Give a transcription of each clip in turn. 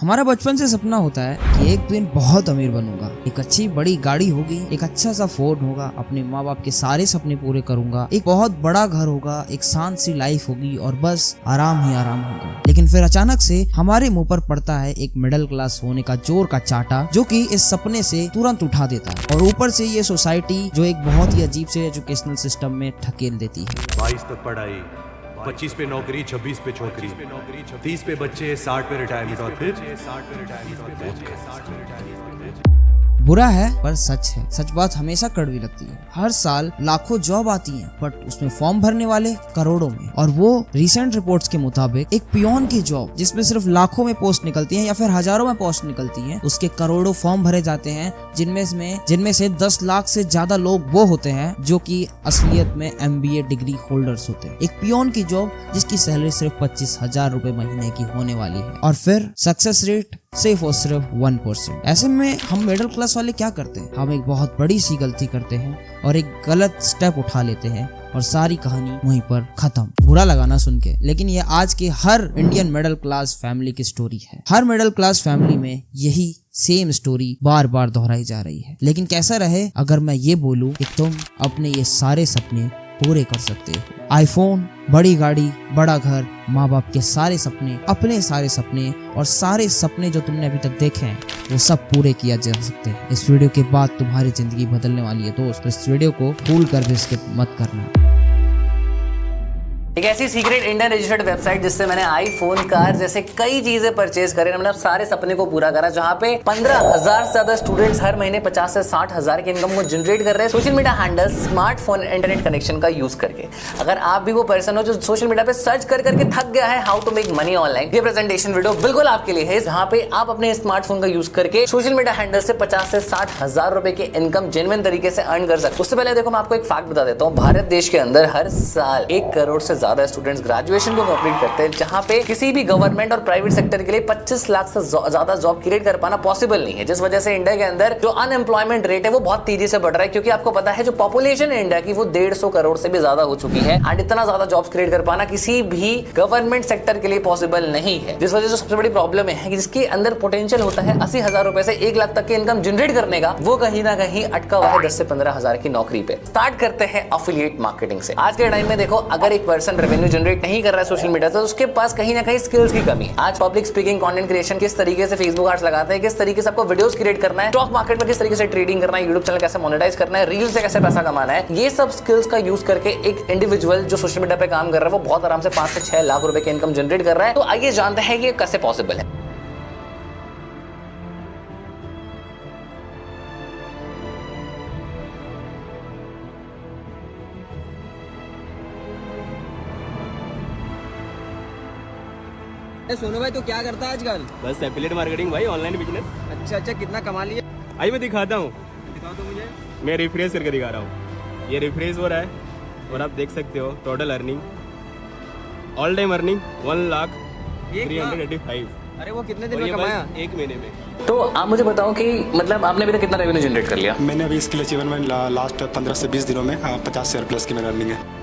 हमारा बचपन से सपना होता है कि एक दिन बहुत अमीर बनूंगा, एक अच्छी बड़ी गाड़ी होगी, एक अच्छा सा फोन होगा, अपने माँ बाप के सारे सपने पूरे करूंगा, एक बहुत बड़ा घर होगा, एक शांत सी लाइफ होगी और बस आराम ही आराम होगा। लेकिन फिर अचानक से हमारे मुंह पर पड़ता है एक मिडिल क्लास होने का जोर का चाटा, जो कि इस सपने से तुरंत उठा देता है। और ऊपर से ये सोसाइटी जो एक बहुत ही अजीब से एजुकेशनल सिस्टम में ठकेल देती है। 22 तक पढ़ाई, 25 पे नौकरी, 26 पे छोकरी, 30 पे बच्चे, 60 पे रिटायरमेंट और फिर बुरा है पर सच है। सच बात हमेशा कड़वी लगती है। हर साल लाखों जॉब आती हैं, बट उसमें फॉर्म भरने वाले करोड़ों में। और वो रिसेंट रिपोर्ट्स के मुताबिक एक पियोन की जॉब जिसमें सिर्फ लाखों में पोस्ट निकलती हैं या फिर हजारों में पोस्ट निकलती हैं, उसके करोड़ों फॉर्म भरे जाते हैं, जिनमें से 10 लाख से ज्यादा लोग वो होते हैं जो कि असलियत में MBA डिग्री होल्डर्स होते हैं। एक पियोन की जॉब जिसकी सैलरी सिर्फ 25,000 रुपए महीने की होने वाली है। और फिर सक्सेस रेट सिर्फ और सिर्फ 1%। ऐसे में हम मिडिल क्लास वाले क्या करते हैं? हम एक बहुत बड़ी सी गलती करते हैं और एक गलत स्टेप उठा लेते हैं और सारी कहानी वहीं पर खत्म। बुरा लगा ना सुन के, लेकिन ये आज के हर इंडियन मिडिल क्लास फैमिली की स्टोरी है। हर मिडिल क्लास फैमिली में यही सेम स्टोरी बार बार दोहराई जा रही है। लेकिन कैसा रहे अगर मैं ये बोलूं कि तुम अपने ये सारे सपने पूरे कर सकते हो। आईफोन, बड़ी गाड़ी, बड़ा घर, माँ बाप के सारे सपने, अपने सारे सपने और सारे सपने जो तुमने अभी तक देखे हैं वो सब पूरे किया जा सकते हैं। इस वीडियो के बाद तुम्हारी जिंदगी बदलने वाली है दोस्त। इस वीडियो को भूल कर भी स्किप मत करना। एक ऐसी सीक्रेट इंडियन रजिस्टर्ड वेबसाइट जिससे मैंने आईफोन, कार जैसे कई चीजें परचेज करे, मतलब सारे सपने को पूरा करा, जहां पे 15,000 से ज्यादा स्टूडेंट्स हर महीने 50 से 60,000 की इनकम को जनरेट कर रहे हैं social media handle, smartphone, internet connection का यूज करके। अगर आप भी वो पर्सन हो जो सोशल मीडिया पे सर्च कर करके थक गया है how to make money online, ये प्रेजेंटेशन वीडियो बिल्कुल आपके लिए है, जहां पे आप अपने स्मार्टफोन का यूज करके सोशल मीडिया हैंडल से 50 से 60,000 रुपए की इनकम जेन्युइन तरीके से अर्न कर सकते। उससे पहले देखो मैं आपको एक फैक्ट बता देता हूँ। भारत देश के अंदर हर साल 1 करोड़ से ज्यादा स्टूडेंट्स ग्रेजुएशन को कंप्लीट करते हैं, जहां पे किसी भी गवर्नमेंट और प्राइवेट सेक्टर के लिए 25 लाख से ज्यादा जॉब क्रिएट कर पाना पॉसिबल नहीं है। जिस वजह से इंडिया के अंदर जो अनएम्प्लॉयमेंट रेट है वो बहुत तेजी से बढ़ रहा है, क्योंकि आपको पता है जो पॉपुलेशन है इंडिया की वो 150 करोड़ से भी ज्यादा हो चुकी है। एंड इतना ज्यादा जॉब्स क्रिएट कर पाना किसी भी गवर्नमेंट सेक्टर के लिए पॉसिबल नहीं है। जिस वजह से सबसे बड़ी प्रॉब्लम है कि जिसके अंदर पोटेंशियल होता है 80,000 रुपए से 1 लाख तक की इनकम जनरेट करने का, वो कहीं ना कहीं अटका हुआ है 10 से 15,000 की नौकरी पे। स्टार्ट करते हैं एफिलिएट मार्केटिंग से। आज के टाइम में देखो, अगर एक पर्सन रेवेन्यू जनरेट नहीं कर रहा है सोशल मीडिया से, तो उसके पास कहीं ना कहीं स्किल्स की कमी है। आज पब्लिक स्पीकिंग, कंटेंट क्रिएशन, किस तरीके से फेसबुक एड्स लगाते हैं, किस तरीके से आपको वीडियोस क्रिएट करना है, स्टॉक मार्केट में किस तरीके से ट्रेडिंग करना है, यूट्यूब चैनल कैसे मोनेटाइज करना है, रील से कैसे पैसा कमाना है, ये सब स्किल्स का यूज करके एक इंडिविजुअल जो सोशल मीडिया पे काम कर रहा है वो बहुत आराम से 5 से 6 लाख रुपए की इनकम जनरेट कर रहा है। तो आइए जानते हैं ये कैसे पॉसिबल है। सोनू भाई तो क्या करता है आजकल? बस एफिलिएट मार्केटिंग भाई, ऑनलाइन बिजनेस। अच्छा, कितना कमा लिया? आइए मैं दिखाता हूँ। दिखाओ तो मुझे। मैं रिफ्रेश करके दिखा रहा हूँ। ये रिफ्रेश हो रहा है और आप देख सकते हो total earning, all time earning 1,03,85। अरे वो कितने दिन और में ये कमाया? बस 1 महीने में। तो आप मुझे बताओ कि मतलब आपने अभी तक कितना रेवेन्यू जनरेट कर लिया? मैंने अभी इसके लिए अचीवमेंट में लास्ट 15 से 20 दिनों में 50,000 प्लस की मैंने अर्निंग है।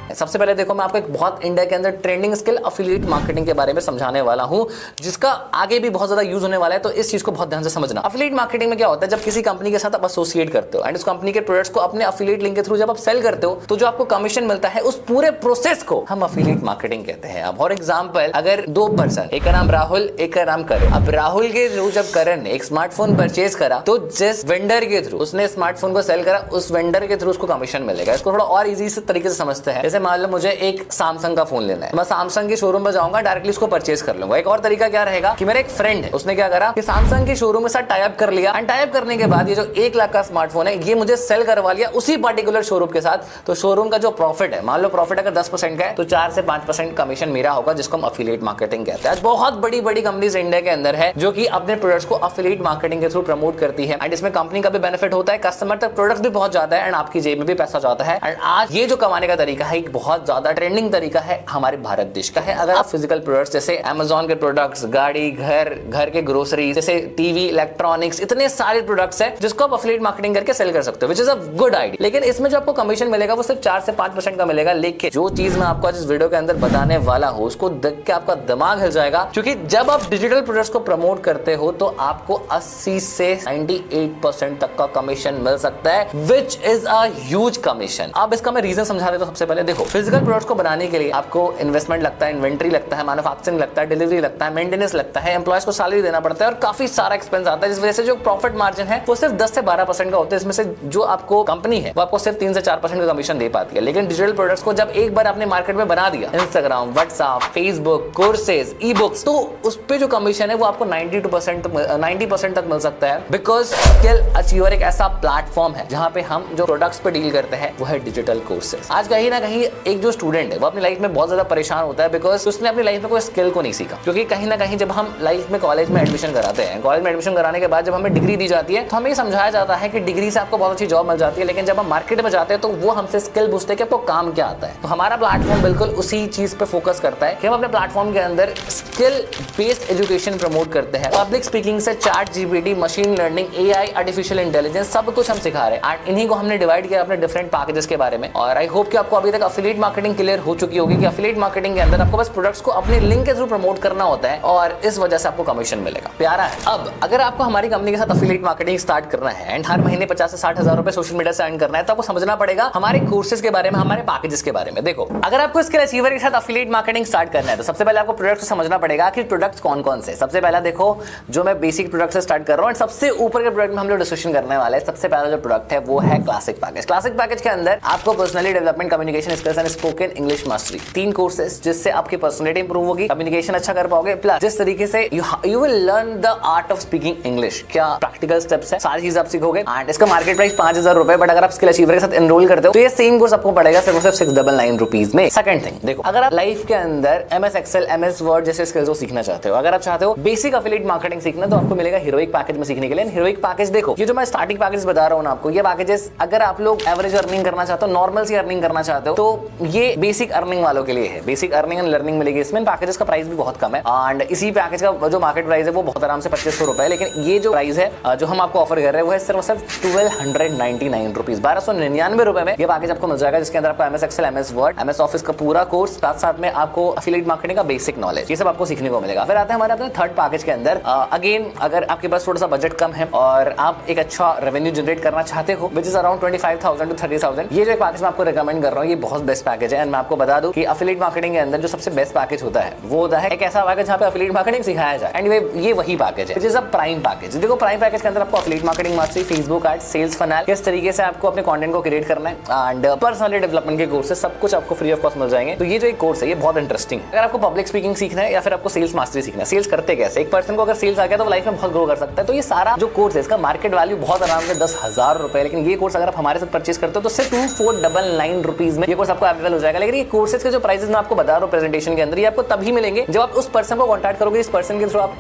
सबसे पहले देखो, मैं आपको एक बहुत इंडिया के अंदर ट्रेंडिंग स्किल एफिलिएट मार्केटिंग के बारे में समझाने वाला हूं, जिसका आगे भी बहुत ज्यादा यूज होने वाला है। तो इस चीज को बहुत ध्यान से समझना। एफिलिएट मार्केटिंग में क्या होता है, जब किसी कंपनी के साथ आप एसोसिएट करते हो एंड उस कंपनी के प्रोडक्ट्स को अपने एफिलिएट लिंक के थ्रू जब आप सेल करते हो, तो जो आपको कमीशन मिलता है उस पूरे प्रोसेस को हम एफिलिएट मार्केटिंग कहते हैं। अब फॉर एग्जांपल, अगर 2 पर्सन, एक का नाम राहुल, एक का नाम करण, अब राहुल के थ्रू जब करण ने एक स्मार्टफोन परचेज करा, तो जिस वेंडर के थ्रू उसने स्मार्टफोन को सेल करा, उस वेंडर के थ्रू उसको कमीशन मिलेगा। इसको थोड़ा और इजी से तरीके से समझते हैं। जैसे मान लो मुझे एक सैमसंग का फोन लेना है, मैं सैमसंग के शोरूम में जाऊंगा, डायरेक्टली उसको परचेज कर लूंगा। एक और तरीका क्या रहेगा कि मेरा एक फ्रेंड है, उसने क्या करा कि सैमसंग के शोरूम के साथ टाई अप कर लिया, एंड टाई अप करने के बाद ये जो 1 लाख का स्मार्टफोन है ये मुझे सेल करवा लिया उसी पर्टिकुलर शोरूम के साथ। तो शोरूम का जो प्रॉफिट है, मान लो प्रॉफिट अगर 10% का है, तो 4 से 5% कमीशन मेरा होगा, जिसको हम एफिलिएट मार्केटिंग कहते हैं। बहुत बड़ी बड़ी कंपनीज इंडिया के अंदर है जो कि अपने प्रोडक्ट्स को एफिलिएट मार्केटिंग के थ्रू प्रमोट करती है, एंड इसमें कंपनी का भी बेनिफिट होता है, कस्टमर तक प्रोडक्ट भी पहुंच जाता है, एंड आपकी जेब में भी पैसा जाता है। एंड आज ये जो कमाने का तरीका है, एक बहुत ज्यादा ट्रेंडिंग तरीका है हमारे भारत देश का है। अगर आप फिजिकल प्रोडक्ट्स जैसे अमेजोन के प्रोडक्ट्स, गाड़ी, घर के ग्रोसरी, जैसे टीवी, इलेक्ट्रॉनिक्स, इतने सारे प्रोडक्ट्स हैं जिसको आप एफिलिएट मार्केटिंग करके सेल कर सकते हो, विच इज अ गुड आइडिया। लेकिन इसमें जो आपको कमीशन मिलेगा वो सिर्फ 4 से 5% का मिलेगा। लेकिन जो चीज मैं आपको आज इस वीडियो के अंदर बताने वाला हूं उसको देख के आपका दिमाग हिल जाएगा, क्योंकि जब आप डिजिटल प्रोडक्ट्स को प्रमोट करते हो तो आपको 80 से 98% तक का कमीशन मिल सकता है, which is a huge commission. अब इसका मैं रीजन समझा देता हूं। सबसे पहले देखो, फिजिकल प्रोडक्ट्स को बनाने के लिए आपको इन्वेस्टमेंट लगता है, इन्वेंट्री लगता है, मैन्युफैक्चरिंग लगता है, डिलीवरी लगता है, मेंटेनेंस लगता है, एम्प्लॉयज को सैलरी देना पड़ता है और काफी सारा एक्सपेंस आता है, जिस वजह से जो प्रॉफिट मार्जिन है वो सिर्फ 10 से 12% का होता है। इसमें से जो आपको कंपनी है वो आपको सिर्फ 3 से 4% का कमीशन दे पाती है। लेकिन डिजिटल प्रोडक्ट्स को जब एक बार आपने मार्केट में बना दिया, Instagram, WhatsApp, Facebook, courses, e books, तो उस पे जो कमीशन है वो आपको 90% तक मिल सकता है। बिकॉज स्किल अचीवर एक ऐसा प्लेटफॉर्म है जहां पे हम जो प्रोडक्ट्स पे डील करते हैं वो है डिजिटल कोर्सेज। आज कहीं ना कहीं एक जो स्टूडेंट है वो अपनी लाइफ में बहुत ज्यादा परेशान होता है बिकॉज उसने अपनी लाइफ में कोई स्किल को नहीं सीखा। क्योंकि कहीं ना कहीं जब हम लाइफ में कॉलेज में एडमिशन कराते हैं, कॉलेज में एडमिशन कराने के बाद जब हमें डिग्री दी जाती है तो हमें समझाया जाता है कि डिग्री से आपको बहुत अच्छी जॉब मिल जाती है। लेकिन जब हम मार्केट में जाते हैं तो वो हमसे स्किल पूछते हैं कि आपको काम क्या आता है। तो हमारा प्लेटफॉर्म बिल्कुल उसी चीज पे फोकस करता है कि हम अपने प्लेटफॉर्म के अंदर स्किल बेस्ड एजुकेशन प्रमोट करते हैं। पब्लिक स्पीकिंग से chat GPT, machine learning, AI, artificial intelligence, सब कुछ हम सिखा रहे हैं। एंड इन्हीं को हमने डिवाइड किया अपने डिफरेंट पैकेजेस के बारे में। और आई होप कि आपको अभी तक एफिलिएट मार्केटिंग क्लियर हो चुकी होगी कि एफिलिएट मार्केटिंग के अंदर आपको बस प्रोडक्ट्स को अपने लिंक के थ्रू प्रमोट करना होता है और इस वजह से आपको कमीशन मिलेगा। प्यारा है। अब अगर आपको हमारी कंपनी के साथ एफिलिएट मार्केटिंग स्टार्ट करना है एंड हर महीने 50 से 60 हजार रुपए सोशल मीडिया से अर्न करना है तो आपको समझना पड़ेगा हमारे कोर्सेज के बारे में, हमारे पैकेजेस के बारे में। देखो, अगर आपको स्किल अचीवर के साथ एफिलिएट मार्केटिंग स्टार्ट करना है तो सबसे पहले आपको प्रोडक्ट्स को समझना पड़ेगा कि प्रोडक्ट्स कौन कौन से। सबसे पहला देखो, जो मैं बेसिक प्रोडक्ट से स्टार्ट कर रहा हूं, सबसे ऊपर के प्रोडक्ट में हम लोग डिस्कशन करने वाले हैं। सबसे पहला जो प्रोडक्ट है वो है क्लासिक पैकेज। क्लासिक पैकेज के अंदर आपको personally development, communication skills and spoken English mastery, 3 courses जिससे आपकी पर्सनैलिटी इंप्रूव होगी, कम्युनिकेशन अच्छा कर पाओगे, प्लस जिस तरीके से you will learn the art of speaking English, क्या प्रैक्टिकल स्टेप्स है, सारी चीज आप सीखोगे। एंड इसका मार्केट प्राइस 5000 रुपए, बट अगर आप स्किल अचीवर के साथ एनरोल करते हो तो ये सेम कोर्स आपको पड़ेगा सिर्फ 699 रुपीज में। सेकंड थिंग, देखो, अगर आप लाइफ के अंदर MS एक्सेल, MS वर्ड जैसे स्किल्स को सीखना चाहते हो, अगर आप चाहते हो बेसिक एफिलिएट मार्केटिंग सीखना, तो आपको मिलेगा हीरोइक पैकेज में सीखने के लिए। हीरोइक पैकेज देखो, ये जो मैं स्टार्टिंग पैकेज बता रहा हूं ना आपको, ये पैकेजेस अगर आप लोग एवरेज अर्निंग करना चाहते हो, नॉर्मल सी अर्निंग करना चाहते हो, तो ये बेसिक अर्निंग वालों के लिए है। बेसिक अर्निंग एंड लर्निंग मिलेगी इसमें। पैकेजेस का प्राइस भी बहुत कम है एंड इसी पैकेज का जो मार्केट प्राइस है वो बहुत आराम से 2500 रुपए है। लेकिन ये जो प्राइस है जो हम आपको ऑफर कर रहे हैं वो है सिर्फ 1299 रुपीज, 1299 रुपए में ये पैकेज आपको मिल जाएगा, जिसके अंदर आपको MS excel, MS word, MS office का पूरा कोर्स, साथ में आपको एफिलिएट मार्केटिंग का बेसिक नॉलेज, ये सब आपको सीखने को मिलेगा। फिर आते हैं हमारे अपने थर्ड पैकेज के अंदर। अगेन, अगर आपके पास थोड़ा सा बजट कम है और आप एक अच्छा रेवेन्यू जनरेट करना चाहते हो, विच इज अराउंड 25,000 to 30,000, ये जो एक पैकेज मैं आपको रिकमेंड कर रहा हूँ, ये बहुत बेस्ट पैकेज है। एंड मैं आपको बता दूं कि एफिलिएट मार्केटिंग के अंदर जो सबसे बेस्ट पैकेज होता है वो होता है एक ऐसा पैकेज जहाँ पे एफिलिएट मार्केटिंग सिखाया जाए। एंड ये वही पैकेज है, which is a prime package. देखो, प्राइम पैकेज के अंदर आपको affiliate marketing mastery, Facebook ads, sales funnel, किस तरीके से आपको अपने कंटेंट को क्रिएट करना है एंड पर्सनैलिटी डेवलपमेंट के कोर्सेज, सब कुछ आपको फ्री ऑफ कॉस्ट मिल जाएंगे। तो ये जो एक कोर्स है ये बहुत इंटरेस्टिंग है। अगर आपको पब्लिक स्पीकिंग सीखना है या फिर आपको सेल्स मास्टरी सीखना है, सेल्स करते कैसे, एक पर्सन को अगर सेल्स आ गया तो वो लाइफ में बहुत ग्रो कर सकता है, तो ये सारा जो कोर्स है इसका मार्केट वैल्यू बहुत आराम से 10,000 रुपए। लेकिन ये कोर्स अगर आप हमारे साथ परचेज करते हो तो सिर्फ 2499 रुपीज में ये कोर्स आपको अवेलेबल हो जाएगा। लेकिन ये कोर्सेज के जो प्राइसेस मैं आपको बता रहा हूँ प्रेजेंटेशन के अंदर, ये आपको तभी मिलेंगे जब आप उस पर्सन को कॉन्टैक्ट करोगे, इस पर्सन के थ्रू आप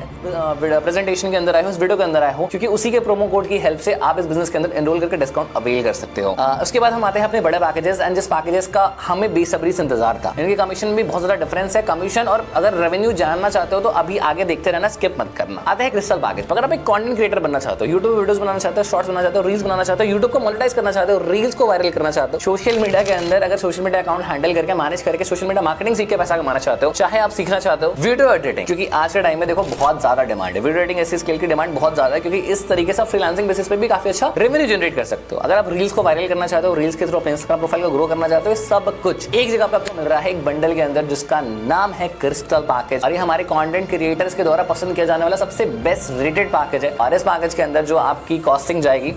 प्रेजेंटेशन के अंदर आए हो, इस वीडियो के अंदर आए हो, क्योंकि उसी के प्रोमो कोड की हेल्प से आप इस बिजनेस के अंदर एनरोल करके डिस्काउंट अवेल कर सकते हो। उसके बाद हम आते हैं अपने बड़े पैकेजेस, एंड जिस पैकेजेस का हमें बेसब्री से इंतजार था, इनके कमीशन में बहुत ज्यादा डिफरेंस है। कमीशन और अगर रेवेन्यू जानना चाहते हो तो अभी आगे देखते रहना, स्किप मत करना। आते हैं क्रिस्टल पैकेज। अगर आप एक कंटेंट क्रिएटर बनना चाहते हो, यूट्यूब वीडियोस बनाना चाहते हो, शॉर्ट्स बनाना चाहते हो, रील्स बनाना चाहते हो, यूट्यूब को मोनेटाइज करना चाहते हो, रील्स को वायरल करना चाहते हो, सोशल मीडिया के अंदर अगर सोशल मीडिया अकाउंट हैंडल करके मैनेज करके सोशल मीडिया मार्केटिंग सीख के पैसा कमाना चाहते हो, चाहे आप सीखना चाहते हो वीडियो एडिटिंग, क्योंकि आज के टाइम में देखो बहुत ज्यादा डिमांड है वीडियो एडिटिंग, ऐसी स्किल की डिमांड बहुत ज्यादा है, क्योंकि इस तरीके से फ्रीलांसिंग बेसिस पे भी काफी अच्छा रेवेन्यू जनरेट कर सकते हो। अगर आप रील्स को वायरल करना चाहते हो, रील्स के थ्रू अपने इंस्टाग्राम प्रोफाइल को ग्रो करना चाहते हो, सब कुछ एक जगह पे आपको मिल रहा है, एक बंडल के अंदर, जिसका नाम है क्रिस्टल पैकेज। और ये हमारे कंटेंट क्रिएटर्स के द्वारा पसंद किया जाने वाला सबसे बेस्ट रेटेड पैकेज है। और इस पैकेज के अंदर जो आपकी कॉस्टिंग जाएगी,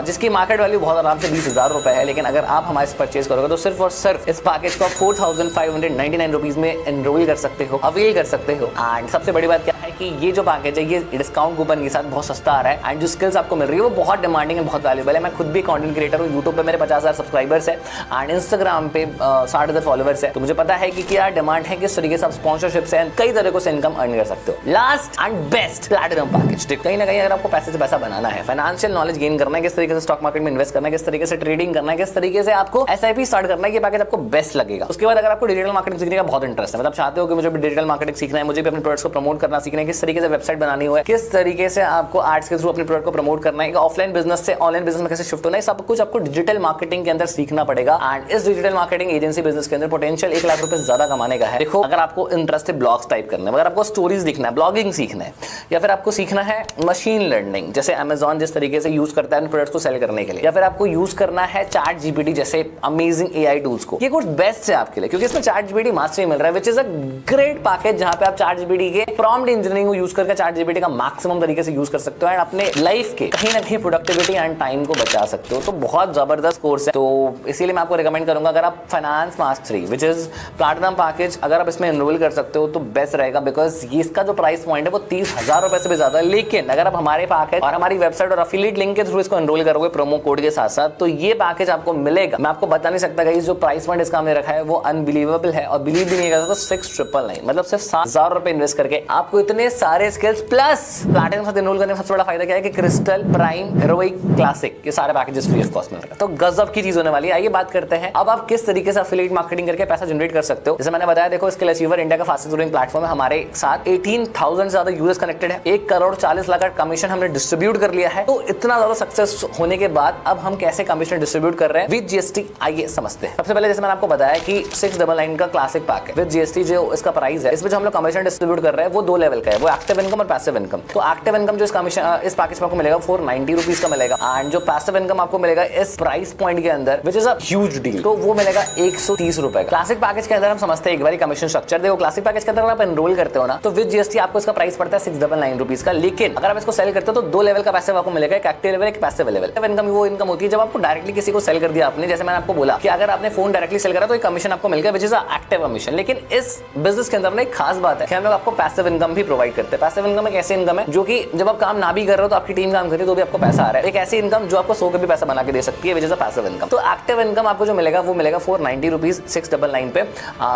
जिसकी मार्केट वैल्यू बहुत आराम से 20,000 रुपए है, लेकिन अगर आप हमारे से परचेज करोगे तो सिर्फ और सिर्फ इस पैकेज को 4,599 रुपीज में एनरोल कर सकते हो, अवेल कर सकते हो। एंड सबसे बड़ी बात क्या है कि ये जो पैकेज है ये डिस्काउंट कूपन के साथ बहुत सस्ता आ रहा है, एंड जो स्किल्स आपको मिल रही है वो बहुत डिमांडिंग है, बहुत वैल्यूएबल है। मैं खुद भी कंटेंट क्रिएटर हूँ, यूट्यूब पे मेरे 50,000 सब्सक्राइबर्स है एंड इंस्टाग्राम पे 60,000 फॉलोअर्स है, तो मुझे पता है कि क्या डिमांड है, किस तरीके से आप स्पॉन्सरशिप से कई तरीकों से इनकम अर्न कर सकते हो। Last and best platinum package. कहीं ना कहीं अगर आपको पैसे से पैसा बनाना है, फाइनेंशियल नॉलेज गेन करना है, किस तरीके से स्टॉक मार्केट में इन्वेस्ट करना है, किस तरीके से ट्रेडिंग करना है, किस तरीके से आपको SIP स्टार्ट करना है, ये पैकेज आपको बेस्ट लगेगा। उसके बाद अगर आपको डिजिटल मार्केटिंग सीखने का बहुत इंटरेस्ट है, मतलब चाहते हो कि मुझे भी डिजिटल मार्केटिंग सीखना है, मुझे भी अपने प्रोडक्ट्स को प्रमोट करना सीखना है, किस तरीके से वेबसाइट बनानी हो, किस तरीके से आपको एड्स के थ्रू अपने प्रोडक्ट को प्रमोट करना है, ऑफलाइन बिजनेस से ऑनलाइन बिजनेस में कैसे शिफ्ट होना है, सब कुछ आपको डिजिटल मार्केटिंग के अंदर सीखना पड़ेगा। एंड इस डिजिटल मार्केटिंग एजेंसी बिजनेस के अंदर पोटेंशियल 1 लाख रुपए ज्यादा कमाने का है। देखो, अगर आपको इंटरेस्ट है ब्लॉग्स टाइप करने में, अगर आपको स्टोरीज लिखना है, ब्लॉगिंग सीखना है, या फिर आपको सीखना है मशीन लर्निंग, जैसे Amazon जिस तरीके से यूज करता है अपने प्रोडक्ट्स को सेल करने के लिए, या फिर आपको यूज करना है चैट जीपीटी जैसे अमेजिंग एआई टूल्स को, ये कोर्स बेस्ट है आपके लिए, क्योंकि इसमें चैट जीपीटी मास्टरी मिल रहा है, which is a great package, जहां पे आप चैट जीपीटी के प्रॉम्प्ट इंजीनियरिंग को यूज करके चैट जीपीटी का मैक्सिमम तरीके से यूज कर सकते हो एंड अपने लाइफ के कहीं ना कहीं प्रोडक्टिविटी एंड टाइम को बचा सकते हो। तो बहुत जबरदस्त कोर्स है, तो इसीलिए मैं आपको रिकमेंड करूंगा, अगर आप finance mastery which is platinum package, अगर आप इसमें एनरोल कर सकते हो तो बेस्ट रहेगा, बिकॉज ये इसका जो प्राइस पॉइंट है वो 30,000 रुपए से भी ज्यादा है। लेकिन अगर आप हमारे पैकेज और हमारी वेबसाइट और अफिलिएट लिंक के थ्रू इसको एनरोल करोगे प्रोमो कोड के साथ साथ, तो ये पैकेज आपको मिलेगा। मैं आपको बता नहीं सकता गाइस, जो प्राइस पॉइंट इसका हमने रखा है वो अनबिलीवेबल है, और बिलीव भी नहीं कर सकता, 6,999 मतलब सिर्फ 7,000 रुपए इन्वेस्ट करके आपको इतने सारे स्किल्स प्लस प्लैटिनम साथ एनरोल करने में सबसे बड़ा फायदा क्या है कि क्रिस्टल, प्राइम, हेरोइक, क्लासिक ये सारे पैकेजेस फ्री ऑफ कॉस्ट मिल रहे हैं। तो गजब की चीज होने वाली है। आइए बात करते हैं अब आप किस तरीके से अफिलिएट मार्केटिंग करके पैसा जनरेट कर सकते हो। जैसे मैंने बताया, देखो स्किल अचीवर इंडिया का फास्टेस्ट ग्रोइंग प्लेटफॉर्म है, हमारे साथ 18,000 से ज्यादा यूजर्स कनेक्टेड है, 1,40,00,000 का कमीशन हमने डिस्ट्रीब्यूट कर लिया है। तो इतना ज्यादा सक्सेस होने के बाद अब हम कैसे कमीशन डिस्ट्रीब्यूट कर रहे हैं विद जीएसटी, आइए समझते हैं। सबसे पहले जैसे मैंने आपको बताया कि 699 का क्लासिक पैक है विद जीएसटी, जो इसका प्राइस है, इसमें जो हम लोग कमीशन डिस्ट्रीब्यूट कर रहे हैं वो 2 लेवल का है, वो एक्टिव इनकम और पैसिव इनकम। तो एक्टिव इनकम जो इस कमीशन इस पैकेज में आपको मिलेगा 490 रुपीज का मिलेगा, एंड जो पैसिव इनकम आपको मिलेगा इस प्राइस पॉइंट के अंदर विच इज अ ह्यूज डील, तो वो मिलेगा 130 रुपए का। क्लासिक पैकेज के अंदर हम समझते हैं एक बार कमीशन स्ट्रक्चर। देखो, क्लासिक पैकेज के अंदर अगर आप एनरोल करते हो ना, तो विद जीएसटी आपको इसका प्राइस पड़ता है 699 रुपीज का। लेकिन अगर आप इसको सेल करते हो तो 2 लेवल का पैसिव आपको मिलेगा, एक एक्टिव लेवल, एक पैसिव लेवल। इनकम वो इनकम होती है जब आपको डायरेक्टली किसी को सेल कर दिया आपने, जैसे मैंने आपको बोला कि अगर आपने फोन डायरेक्टली सेल करा तो एक कमीशन आपको मिल गया विच इज अ एक्टिव कमीशन। लेकिन इस बिजनेस के अंदर ना एक खास बात है कि हम लोग आपको पैसिव इनकम भी प्रोवाइड करते हैं। पैसिव इनकम एक ऐसी इनकम है जो कि जब आप काम ना भी कर रहे हो तो आपकी टीम काम कर रही है तो भी आपको पैसा आ रहा है, एक ऐसी इनकम जो आपको 100 का भी पैसा बना के दे सकती है which is a passive income. तो एक्टिव इनकम आपको जो मिलेगा वो मिलेगा 490 रुपीज 699 पे।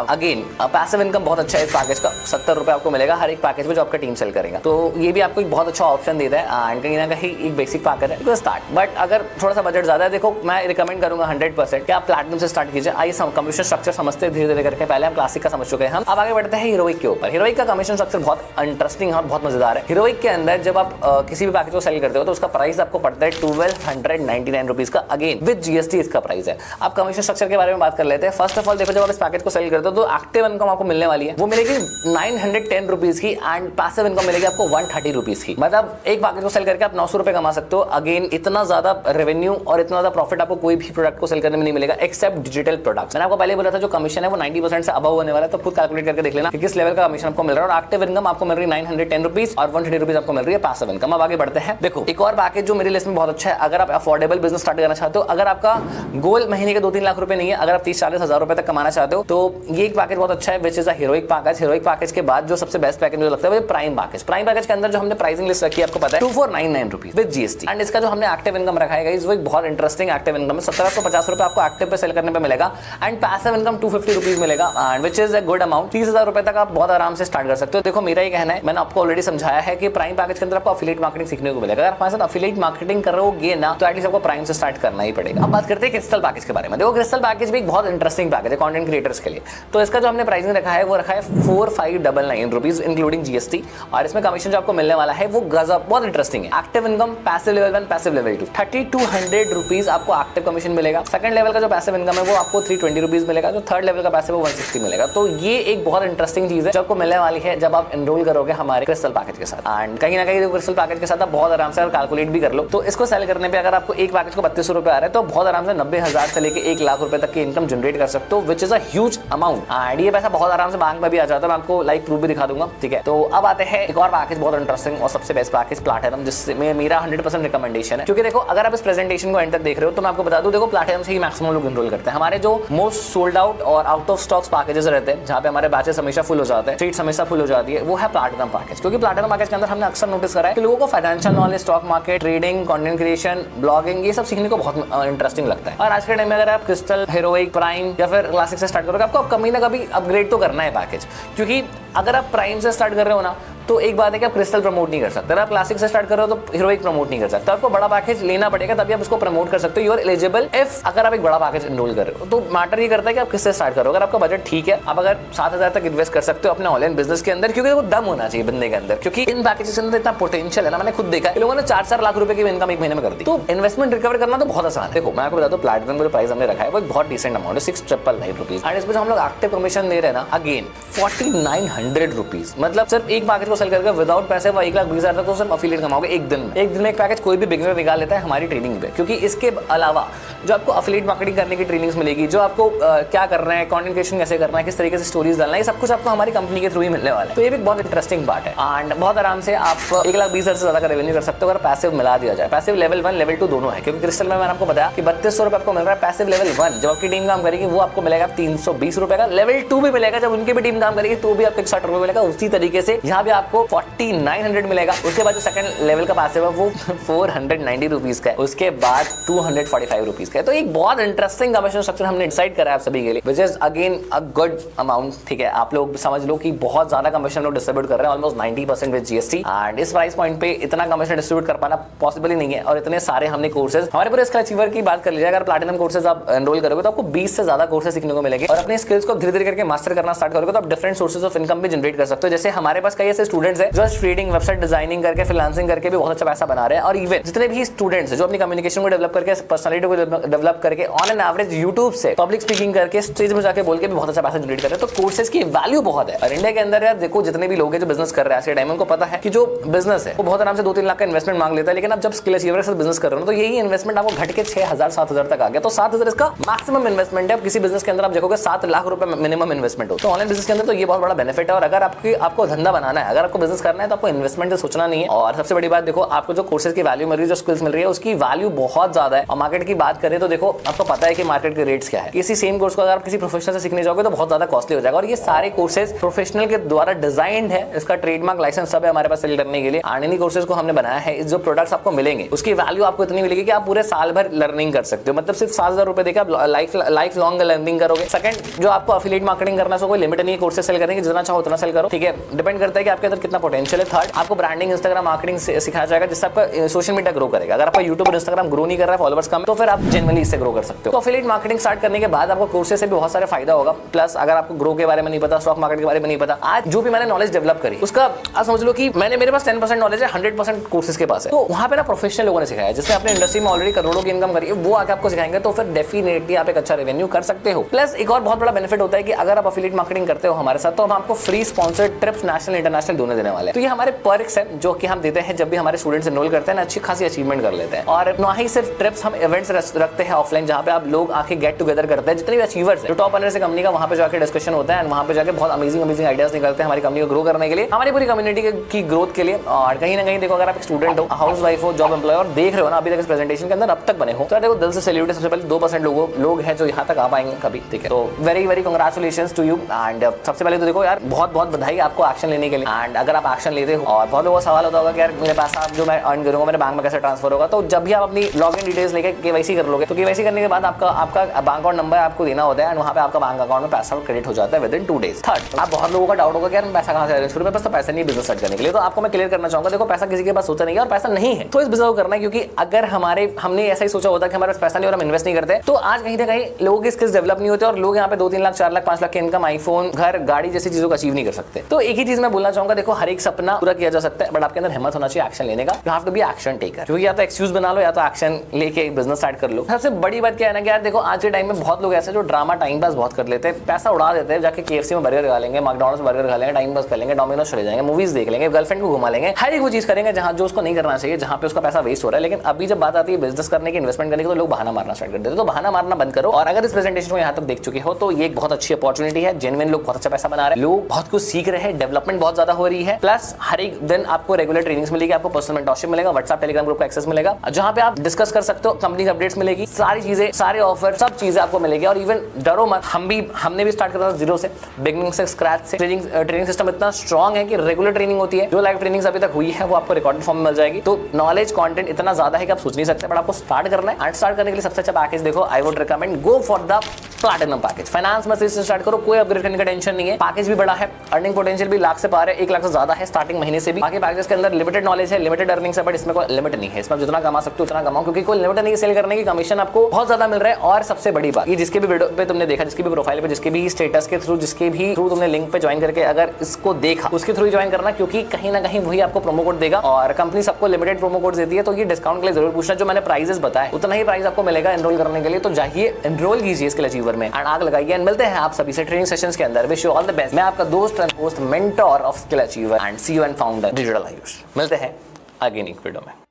अगेन पैसिव इनकम बहुत अच्छा है इस पैकेज का, 70 रुपए आपको मिलेगा हर एक पैकेज में जो आपका टीम सेल करेगा, तो ये भी आपको एक बहुत अच्छा ऑप्शन देता है एंड कहीं ना कहीं एक बेसिक पैकेज है टू स्टार्ट। बट अगर थोड़ा सा बजट ज्यादा है, देखो मैं रिकमेंड करूंगा 100% कि आप प्लैटिनम से स्टार्ट कीजिए। आइए कमीशन स्ट्रक्चर समझते धीरे धीरे करके, पहले हम क्लासिक का समझ चुके हैं, हम अब आगे बढ़ते हैं हीरोइक के ऊपर। हीरोइक का कमीशन स्ट्रक्चर बहुत इंटरेस्टिंग है और बहुत मजेदार है। हीरोइक के अंदर जब आप किसी भी पैकेज को सेल करते हो तो उसका प्राइस आपको पड़ता है 1299 रुपीज का, अगेन विद जीएसटी इसका प्राइस है। आप कमीशन स्ट्रक्चर के बारे में बात कर लेते हैं। फर्स्ट ऑफ ऑल देखो, जब आप इस पैकेज को सेल करते हो तो एक्टिव इनकम आपको मिलने वाली है, वो मिलेगी 910 रुपीज की, एंड पैसिव इनकम मिलेगी आपको 130 रुपीज की। मतलब एक पैकेज को सेल करके आप 900 रुपए कमा सकते हो। अगेन इतना ज्यादा रेवेन्यू और इतना ज्यादा प्रॉफिट आपको कोई भी प्रोडक्ट को सेल करने में नहीं मिलेगा एक्सेप्ट डिजिटल प्रोडक्ट। मैंने आपको पहले बोला था जो कमीशन है वो 90% से अबव होने वाला है, तो खुद कैलकुलेट करके देख लेना कि किस लेवल का कमीशन आपको मिल रहा है। और एक्टिव इनकम आपको मिल रही है 910 रुपीज और 130 रुपीज आपको मिल रही है पैसिव इनकम। अब आगे बढ़ते हैं। देखो, एक और पैकेज जो मेरी लिस्ट में बहुत अच्छा है, अगर आप अफोर्डेबल बिजनेस स्टार्ट करना चाहते हो, अगर आपका गोल महीने के 2-3 लाख रुपए नहीं है, अगर आप 30-40 हजार रुपए तक कमाना चाहते हो, तो ये एक पैकेज बहुत अच्छा है which is a heroic package. Heroic package के बाद जो सबसे बेस्ट पैकेज मुझे लगता है वो प्राइम पैकेज। प्राइम पैकेज के अंदर जो हमने प्राइसिंग लिस्ट रखी है आपको पता है 2499 रुपीज विद जीएसटी, एंड इसका जो हमने एक्टिव इनकम रखा है गाइस वो एक बहुत इंटरेस्टिंग एक्टिव इनकम है। 1750 रुपए आपको एक्टिव पे सेल करने पे मिलेगा, एंड पैसिव इनकम 250 रुपीज मिलेगा, and which is a good amount. 30,000 रुपए तक आप बहुत आराम से स्टार्ट कर सकते हो। देखो, मेरा ये कहना है, मैंने आपको ऑलरेडी समझाया है कि प्राइम पैकेज के अंदर आपको अफिलिएट मार्केटिंग सीखने को मिलेगा। अगर हमारे साथ अफिलिएट मार्केटिंग करोगे ना तो एटलीस्ट आपको प्राइम से स्टार्ट करना ही पड़ेगा। अब बात करते हैं क्रिस्टल पैकेज के बारे में। देखो, क्रिस्टल पैकेज भी एक बहुत इंटरेस्टिंग पैकेज है कंटेंट क्रिएटर्स के लिए। तो इसका जो हमने प्राइसिंग रखा है वो रखा है 4599 रुपीज इंक्लूडिंग जीएसटी, और इसमें कमीशन जो आपको मिलने वाला है वो गजब बहुत इंटरेस्टिंग है। Active income passive level 1, passive level 2 3200 rupees आपको एक्टिव कमीशन मिलेगा। सेकंड लेवल का जो पैसिव इनकम है वो आपको 320 रुपीज मिलेगा। जो थर्ड लेवल का पैसिव है 160 मिलेगा। तो ये एक बहुत इंटरेस्टिंग चीज है जो आपको मिलने वाली है जब आप एनरोल करोगे हमारे क्रिस्टल पैकेज के साथ। एंड कहीं ना कहीं क्रिस्टल पैकेज के साथ आप बहुत आराम से कैलकुलेट भी कर लो, तो इसको सेल करने पे अगर आपको एक पैकेज को 3200 रुपए आ रहा है तो बहुत आराम से 90,000 से लेके 1 लाख रुपए तक की इनकम जनरेट कर सकते हो, विच is a huge amount. And ये पैसा बहुत आराम से बैंक में भी आ जाता है, मैं आपको लाइव प्रूफ भी दिखा दूंगा, ठीक है। तो अब आते हैं एक और पैकेज बहुत इंटरेस्टिंग और सबसे बेस्ट पैकेज प्लैटिनम, जिसमें मेरा 100% रिकमेंडेशन है। क्योंकि देखो, अगर आप इस प्रेजेंटेशन को एंड तक देख रहे हो तो मैं आपको बता दूं, देखो प्लैटिनम से ही मैक्सिमम लोग एनरोल करते हैं। हमारे जो मोस्ट सोल्ड आउट और आउट ऑफ स्टॉक्स पैकेजेस रहते हैं, जहां पे हमारे बैचेस हमेशा फुल हो जाते हैं, सीट्स हमेशा फुल हो जाती है, वो है प्लैटिनम पैकेज। क्योंकि प्लैटिनम पैकेज के अंदर हमने अक्सर नोटिस करा है कि लोगों को financial knowledge, stock market, trading, content creation, blogging, ये सब सीखने को बहुत इंटरेस्टिंग लगता है। और आज के टाइम में अगर आप क्रिस्टल, हीरोइक, प्राइम या फिर क्लासिक से स्टार्ट करोगे, आपको कभी ना कभी अपग्रेड तो करना है पैकेज। क्योंकि अगर आप प्राइम से स्टार्ट कर रहे हो ना तो एक बात है कि आप क्रिस्टल प्रमोट नहीं कर सकते। अगर आप क्लासिक से स्टार्ट कर रहे हो तो हीरोइक प्रमोट नहीं कर सकते, आपको बड़ा पैकेज लेना पड़ेगा तभी आप उसको प्रमोट कर सकते हो। यू आर एलिजिबल इफ अगर आप एक बड़ा पैकेज एनरोल कर रहे हो। तो मैटर ये करता है कि आप किससे स्टार्ट करो। अगर आपका बजट ठीक है, आप अगर 7,000 तक इन्वेस्ट कर सकते हो अपने ऑनलाइन बिजनेस के अंदर, क्योंकि वो दम होना चाहिए बंदे के अंदर, क्योंकि इन पैकेजेस के अंदर इतना पोटेंशियल है ना। मैंने खुद देखा है लोगों ने 4-4 लाख रुपए की इनकम एक महीने में कर दी। तो इन्वेस्टमेंट रिकवर करना तो बहुत आसान है। देखो मैं आपको बता दूं, प्लैटिनम का जो प्राइस हमने रखा है वो एक बहुत डिसेंट अमाउंट है, 6,999 रुपीज। एंड इसमें जो हम लोग एक्टिव कमीशन दे रहे हैं ना, अगेन 4,900 रुपीज। मतलब सिर्फ एक पैकेज को सेल करके विदाउट पैसे 1,20,000 तक तो सिर्फ अफिलिएट कमाओगे एक दिन में। एक दिन में एक पैकेज कोई भी बिगिनर निकाल लेता है हमारी ट्रेनिंग पे, क्योंकि इसके अलावा जो आपको अफिलिएट मार्केटिंग करने की ट्रेनिंग्स मिलेगी, जो आपको क्या करना है, कंटेंट क्रिएशन कैसे करना है, किस तरीके से स्टोरीज डालना है, ये सब कुछ आपको हमारी कंपनी के थ्रू ही मिलने वाला है। तो ये भी बहुत इंटरेस्टिंग पार्ट है। एंड बहुत आराम से आप 1,20,000 से ज्यादा का रेवेन्यू कर सकते हो अगर पैसिव मिला दिया जाए। पैसिव लेवल 1 लेवल 2 दोनों है, क्योंकि क्रिस्टल में मैंने आपको बताया कि 3200 रुपए आपको मिल रहा है पैसिव लेवल 1। जब आपकी टीम काम करेगी वो आपको मिलेगा 320 रुपए का। लेवल 2 भी मिलेगा जब उनकी भी टीम काम करेगी तो भी आपको 61 रुपए मिलेगा। उसी तरीके से यहाँ भी आपको 4,900 मिलेगा। उसके बाद जो सेकंड लेवल का पैसिव है वो 490 रुपीज का है। उसके बाद 245 रुपीज का है। तो एक बहुत इंटरेस्टिंग कमीशन स्ट्रक्चर हमने डिसाइड करा है आप सभी के लिए, which is again a good amount. ठीक है, आप लोग समझ लो कि बहुत ज्यादा कमीशन लोग डिस्ट्रीब्यूट कर रहे हैं, ऑलमोस्ट 90% विद जीएसटी। एंड इस प्राइस पॉइंट पे इतना कमीशन डिस्ट्रीब्यूट कर पाना पॉसिबल ही नहीं है। और इतने सारे हमने कोर्सेज, हमारे पूरे स्किल अचीवर की बात कर लीजिए, अगर प्लैटिनम कोर्सेज आप एनरोल करोगे तो आपको 20 से ज्यादा कोर्सेज सीखने को मिलेंगे। और अपने स्किल्स को धीरे धीरे करके मास्टर करना स्टार्ट करोगे तो आप डिफरेंट सोर्सेज ऑफ इनकम भी जनरेट कर सकते हो। जैसे हमारे पास कई ऐसे स्टूडेंट्स हैं जो ट्रेडिंग, वेबसाइट डिजाइनिंग करके, फ्रीलांसिंग करके भी बहुत अच्छा पैसा बना रहे हैं। और इवन जितने भी स्टूडेंट्स हैं जो अपनी कम्युनिकेशन को डेवलप करके, पर्सनालिटी को डेवलप करके, ऑन एन एवरेज यूट्यूब से पब्लिक स्पीकिंग करके, स्टेज में जाके बोल के भी बहुत अच्छा पैसा जनरेट कर रहे हैं। तो कोर्सेज की वैल्यू बहुत है। और इंडिया के अंदर यार देखो, जितने भी लोग हैं जो बिजनेस कर रहे हैं ऐसे टाइम, उनको पता है कि जो बिजनेस है वो बहुत आराम से 2-3 लाख का इन्वेस्टमेंट मांग लेता है। लेकिन अब जब स्किल अचीवर के साथ बिजनेस कर रहे हो तो यही इन्वेस्टमेंट आपको घट के 6,000-7,000 तक आ गया। तो 7,000 इसका मैक्सिमम इन्वेस्टमेंट है। किसी बिजनेस के अंदर आप देखोगे 7 लाख रुपए मिनिमम इन्वेस्टमेंट हो। तो ऑनलाइन बिजनेस के अंदर तो ये बहुत बड़ा बेनिफिट है। और अगर आपको धंधा बनाना है, अगर आपको बिजनेस करना है तो आपको इन्वेस्टमेंट से सोचना नहीं है। और सबसे बड़ी बात देखो, आपको जो कोर्सेज की वैल्यू मिल रही है, जो स्किल्स मिल रही है, उसकी वैल्यू बहुत ज्यादा है। और मार्केट की बात करें तो देखो, आपको पता है कि मार्केट के रेट्स क्या है। इसी सेम कोर्स को अगर आप किसी प्रोफेशनल से सीखने जाओगे तो बहुत ज्यादा कॉस्टली हो जाएगा। और ये सारे कोर्सेज प्रोफेशनल के द्वारा डिजाइंड है, इसका ट्रेडमार्क लाइसेंस सब है हमारे पास सेल करने के लिए। और इन्हीं कोर्सेज को हमने बनाया है। जो प्रोडक्ट्स आपको मिलेंगे उसकी वैल्यू आपको इतनी मिलेगी कि आप पूरे साल भर लर्निंग कर सकते हो। मतलब सिर्फ 7,000 रुपए देकर आप लाइफ लॉन्ग लर्निंग करोगे। सेकंड, जो आपको एफिलिएट मार्केटिंग करना है, कोई लिमिट नहीं है कोर्सेज सेल करने की, जितना चाहो उतना सेल करो। ठीक है, डिपेंड करता है कि आपके अंदर कितना पोटेंशियल है। थर्ड, आपको ब्रांडिंग, इंस्टाग्राम मार्केटिंग सिखाया जाएगा, जिससे आपका सोशल मीडिया ग्रो करेगा। अगर आपका यूट्यूब और इंस्टाग्राम ग्रो नहीं कर रहा है, फॉलोवर्स कम है, तो फिर आप जेन्युइनली इससे ग्रो कर सकते हो। तो एफिलिएट मार्केटिंग स्टार्ट करने के बाद आपको कोर्सेज से भी बहुत सारे फायदा होगा। प्लस अगर आपको ग्रो के बारे में नहीं पता, स्टॉक मार्केट के बारे में नहीं पता, आज जो भी मैंने नॉलेज डेवलप करी उसका आप समझ लो कि मेरे पास 10% नॉलेज है, 100% कोर्सेज के पास है। तो वहां पे ना प्रोफेशनल लोगों ने सिखाया, जिसने अपने इंडस्ट्री में ऑलरेडी करोड़ों की इनकम करी है, वो आके आपको सिखाएंगे। तो फिर डेफिनेटली आप एक अच्छा रेवेन्यू कर सकते हो। प्लस एक और बहुत बड़ा बेनिफिट होता है कि अगर आप एफिलिएट मार्केटिंग करते हो हमारे साथ, तो हम आपको free sponsored trips national international दोनों देने वाले हैं। तो ये हमारे पर्क्स है जो कि हम देते हैं जब भी हमारे स्टूडेंट्स एनरोल करते हैं ना, अच्छी खासी अचीवमेंट कर लेते हैं। और ना ही सिर्फ ट्रिप्स, हम इवेंट्स रखते हैं ऑफलाइन, जहां पे आप लोग आके गेट टुगेदर करते हैं। जितने भी अचीवर्स हैं, जो टॉप अर्नर्स है कंपनी का, वहां पे जाकर डिस्कशन होता है। वहां पे जाकर बहुत अमेजिंग आइडियाज निकलते हैं हमारी कंपनी को ग्रो करने के लिए, हमारी पूरी कम्युनिटी की ग्रोथ के लिए। और कहीं ना कहीं देखो, अगर आप स्टूडेंट हो, हाउस वाइफ हो, जॉब एम्प्लॉय और देख रहे हो ना अभी तक इस प्रेजेंटेशन के अंदर अब तक बने हो, तो देखो दिल से सैल्यूट है। सबसे पहले 2% लोग हैं जो यहाँ तक आ पाएंगे कभी। ठीक है, तो very very congratulations to you. And सबसे पहले तो देखो यार, बहुत बधाई आपको एक्शन लेने के लिए। एंड अगर आप एक्शन लेते हो, और बहुत लोगों का सवाल होता होगा कि यार मेरे पैसा जो मैं अर्न करूंगा मेरे बैंक में कैसे ट्रांसफर होगा, तो जब भी आप अपनी लॉगिन डिटेल्स लेके केवाईसी कर लोगे, तो केवाईसी करने के बाद आपका बैंक अकाउंट नंबर आपको देना होता है। एंड वहाँ पे आपका बैंक अकाउंट में पैसा क्रेडिट हो जाता है विद इन 2 days। थर्ड, आप बहुत लोगों का डाउट होगा कि यार पैसा कहाँ से आएगा, शुरू में बस तो पैसा नहीं बिजनेस स्टार्ट करने के लिए। तो आपको मैं क्लियर करना चाहूंगा, देखो पैसा किसी के पास होता नहीं है और पैसा नहीं है तो इस बिजनेस को करना है। क्योंकि अगर हमने ऐसा ही सोचा होता कि हमारे पास पैसा नहीं और हम इन्वेस्ट नहीं करते, तो आज कहीं ना कहीं लोगों की स्किल्स डेवलप नहीं होते और लोग यहाँ पे 2-3 लाख, 4 लाख, 5 लाख की इनकम, आईफोन, घर, गाड़ी जैसी चीजों को अचीव नहीं कर सकते। तो एक ही चीज मैं बोलना चाहूंगा, देखो हर एक सपना पूरा किया जा सकता है, बट आपके अंदर हिम्मत होना चाहिए एक्शन लेने का। You have to be action taker. क्योंकि या तो एक्सक्यूज बना लो या तो एक्शन लेके बिजनेस स्टार्ट कर लो। सबसे बड़ी बात क्या है ना कि यार देखो, आज के टाइम में बहुत लोग ऐसे जो ड्रामा टाइम पास बहुत कर लेते हैं, पैसा उड़ा देते हैं, जाके KFC में बर्गर खा लेंगे, मैकडॉनल्ड्स में बर्गर खा लेंगे, टाइम पास कर लेंगे, डोमिनोज चले जाएंगे, मूवीज देख लेंगे, गर्लफ्रेंड को घुमा लेंगे, हर एक वो चीज करेंगे जहां जो उसको नहीं करना चाहिए, जहां पे उसका पैसा वेस्ट हो रहा है। लेकिन अभी जब बात आती है बिजनेस करने की, इन्वेस्टमेंट करने की, तो लोग बहाना मारना स्टार्ट कर देते हैं। तो बहाना मारना बंद करो। और अगर इस प्रेजेंटेशन को यहाँ तक देख चुके हो तो ये एक बहुत अच्छी अपॉर्चुनिटी है। जेन्युइन लोग बहुत अच्छा पैसा बना रहे हैं, लोग बहुत कुछ सीख रहे हैं, डेवलपमेंट बहुत ज्यादा हो रही है। प्लस हर एक दिन आपको रेगुलर ट्रेनिंग्स मिलेगी, आपको पर्सनल मेंटरशिप मिलेगा, व्हाट्सएप टेलीग्राम ग्रुप का एक्सेस मिलेगा, जहां पे आप डिस्कस कर सकते हो, कंपनी अपडेट्स मिलेगी, सारी चीजें, सारे ऑफर, सब चीजें आपको मिलेगी। और इवन डरो मत, हमने भी स्टार्ट करा था जीरो से, बिगिनिंग से, स्क्रैच से। ट्रेनिंग सिस्टम इतना स्ट्रॉन्ग है कि रेगुलर ट्रेनिंग होती है। जो लाइव ट्रेनिंग्स अभी तक हुई है वो आपको रिकॉर्डेड फॉर्म में मिल जाएगी। तो नॉलेज कंटेंट इतना ज्यादा है कि आप सोच नहीं सकते, बट आपको स्टार्ट करना है। एंड स्टार्ट करने के लिए सबसे अच्छा पैकेज देखो, I would recommend go for the platinum package. Finance में से स्टार्ट करो, कोई अपग्रेड करने का टेंशन नहीं है। पैकेज भी बड़ा है, अर्निंग पोटेंशियल भी लाख से पार है, 1 लाख से ज्यादा है स्टार्टिंग महीने से भी। बाकी पैकेजेस के अंदर लिमिटेड नॉलेज है, लिमिटेड अर्निंग्स है, बट इसमें कोई लिमिट नहीं है। इसमें जितना कमा सकते हो उतना कमाओ, क्योंकि कोई लिमिट नहीं, सेल करने की कमीशन आपको बहुत ज्यादा मिल रहा है। और सबसे बड़ी बात, ये जिसके भी वीडियो पे तुमने देखा, जिसकी भी प्रोफाइल पे, जिसके भी स्टेटस के थ्रू, जिसके भी थ्रू तुमने लिंक पे ज्वाइन करके अगर इसको देखा, उसके थ्रू ज्वाइन करना, क्योंकि कहीं ना कहीं वही आपको प्रोमो कोड देगा और कंपनी सबको लिमिटेड प्रोमो कोड देती है। तो ये डिस्काउंट के लिए जरूर पूछना। जो मैंने प्राइजेस बताए उतना ही प्राइस आपको मिलेगा एनरोल करने के लिए। तो जाइए एनरोल कीजिए स्किल अचीवर में एंड आग लगाइए। एंड मिलते हैं आप सभी से ट्रेनिंग सेशंस के अंदर। Wish you all the best. मैं आपका दोस्त and host, mentor of skill achiever and CEO and founder digital Ayush. मिलते हैं आगे एक वीडियो में।